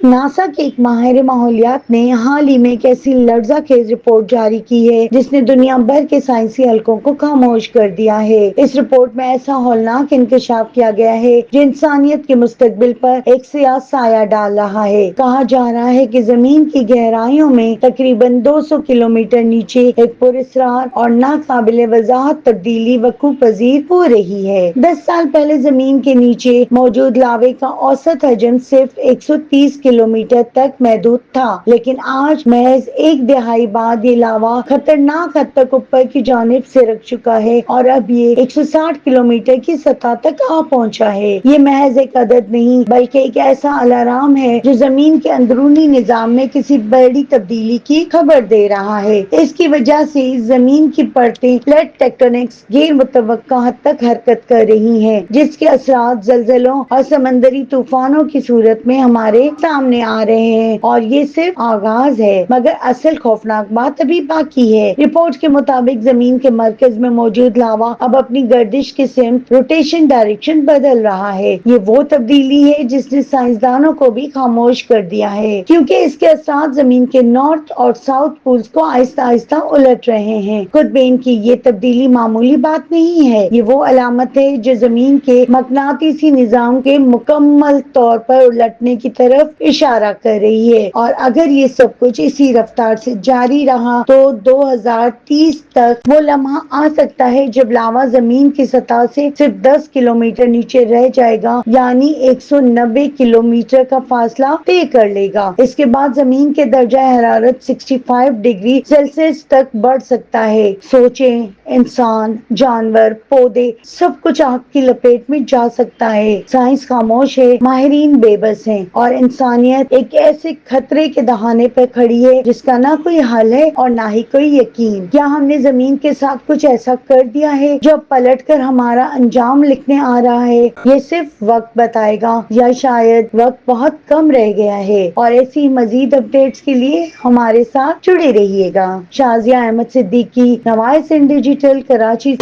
NASA کے ایک ماہر ماحولیات نے حال ہی میں ایک ایسی لرزہ خیز رپورٹ جاری کی ہے جس نے دنیا بھر کے سائنسی حلقوں کو خاموش کر دیا ہے۔ اس رپورٹ میں ایسا ہولناک انکشاف کیا گیا ہے جو انسانیت کے مستقبل پر ایک سیاہ سایہ ڈال رہا ہے۔ کہا جا رہا ہے کہ زمین کی گہرائیوں میں تقریباً 200 کلومیٹر نیچے ایک پراسرار اور ناقابل وضاحت تبدیلی وقوع پذیر ہو رہی ہے۔ 10 سال پہلے زمین کے نیچے موجود لاوے کا اوسط حجم صرف 130 کلومیٹر تک محدود تھا، لیکن آج محض ایک دہائی بعد یہ لاوا خطرناک حد تک اوپر کی جانب سرک چکا ہے اور اب یہ 160 کلومیٹر کی سطح تک آ پہنچا ہے۔ یہ محض ایک عدد نہیں بلکہ ایک ایسا الارم ہے جو زمین کے اندرونی نظام میں کسی بڑی تبدیلی کی خبر دے رہا ہے۔ اس کی وجہ سے زمین کی پرتیں پلیٹ ٹیکٹونکس غیر متوقع حد تک حرکت کر رہی ہیں، جس کے اثرات زلزلوں اور سمندری طوفانوں کی صورت میں ہمارے سامنے آ رہے ہیں، اور یہ صرف آغاز ہے، مگر اصل خوفناک بات ابھی باقی ہے۔ رپورٹ کے مطابق زمین کے مرکز میں موجود لاوا اب اپنی گردش کی سمت روٹیشن ڈائریکشن بدل رہا ہے۔ یہ وہ تبدیلی ہے جس نے سائنسدانوں کو بھی خاموش کر دیا ہے، کیونکہ اس کے اثرات زمین کے نارتھ اور ساؤتھ پولز کو آہستہ آہستہ الٹ رہے ہیں۔ قطبین کی یہ تبدیلی معمولی بات نہیں ہے، یہ وہ علامت ہے جو زمین کے مقناطیسی نظام کے مکمل طور پر الٹنے کی طرف اشارہ کر رہی ہے، اور اگر یہ سب کچھ اسی رفتار سے جاری رہا تو 2030 تک وہ لمحہ آ سکتا ہے جب لاوا زمین کی سطح سے صرف 10 کلومیٹر نیچے رہ جائے گا، یعنی 190 کلومیٹر کا فاصلہ طے کر لے گا۔ اس کے بعد زمین کے درجہ حرارت 65 ڈگری سیلسیس تک بڑھ سکتا ہے۔ سوچیں، انسان، جانور، پودے، سب کچھ آگ کی لپیٹ میں جا سکتا ہے۔ سائنس خاموش ہے، ماہرین بے بس ہیں، اور انسانیت ایک ایسے خطرے کے دہانے پر کھڑی ہے جس کا نہ کوئی حل ہے اور نہ ہی کوئی یقین۔ کیا ہم نے زمین کے ساتھ کچھ ایسا کر دیا ہے جو اب پلٹ کر ہمارا انجام لکھنے آ رہا ہے؟ یہ صرف وقت بتائے گا، یا شاید وقت بہت کم رہ گیا ہے۔ اور ایسی مزید اپڈیٹس کے لیے ہمارے ساتھ جڑے رہیے گا۔ شازیہ احمد صدیقی، نوائے سندھ ڈیجیٹل، کراچی۔